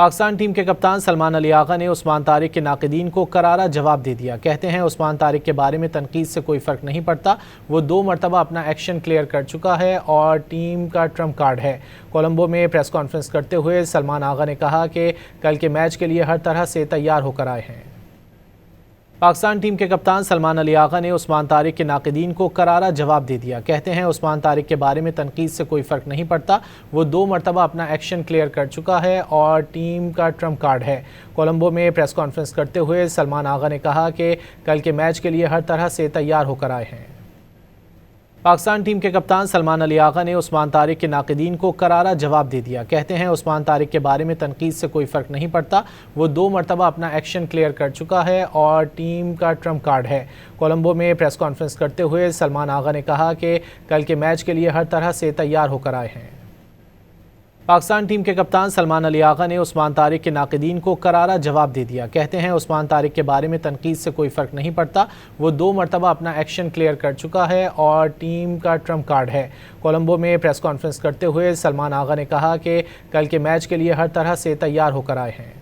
Pakistan team के कप्तान सलमान अली आगा ने उस्मान तारिक के नाक़िदीन को करारा जवाब दे दिया। कहते हैं उस्मान तारिक के बारे में तनकीद से कोई फ़र्क नहीं पड़ता, वो 2 मरतबा अपना एक्शन क्लियर कर चुका है और टीम का ट्रम्प कार्ड है। कोलंबो में प्रेस कॉन्फ्रेंस करते हुए सलमान आगा ने कहा कि कल के मैच के लिए हर तरह से तैयार होकर आए हैं। पाकिस्तान टीम के कप्तान सलमान अली आगा ने उस्मान तारिक के नाक़िदीन को करारा जवाब दे दिया। कहते हैं उस्मान तारिक के बारे में तनकीद से कोई फ़र्क नहीं पड़ता, वो 2 मरतबा अपना एक्शन क्लियर कर चुका है और टीम का ट्रम्प कार्ड है। कोलंबो में प्रेस कॉन्फ्रेंस करते हुए सलमान आगा ने कहा कि कल के मैच के लिए हर तरह से तैयार होकर आए हैं। पाकिस्तान टीम के कप्तान सलमान अली आगा ने उस्मान तारिक के नाक़िदीन को करारा जवाब दे दिया। कहते हैं उस्मान तारिक के बारे में तनकीद से कोई फ़र्क नहीं पड़ता, वो 2 मरतबा अपना एक्शन क्लियर कर चुका है और टीम का ट्रम्प कार्ड है। कोलंबो में प्रेस कॉन्फ्रेंस करते हुए सलमान आगा ने कहा कि कल के मैच के लिए हर तरह से तैयार होकर आए हैं। पाकिस्तान टीम के कप्तान सलमान अली आगा ने उस्मान तारिक के नाक़िदीन को करारा जवाब दे दिया। कहते हैं उस्मान तारिक के बारे में तनकीद से कोई फ़र्क नहीं पड़ता, वो 2 मरतबा अपना एक्शन क्लियर कर चुका है और टीम का ट्रम्प कार्ड है। कोलंबो में प्रेस कॉन्फ्रेंस करते हुए सलमान आगा ने कहा कि कल के मैच के लिए हर तरह से तैयार होकर आए हैं।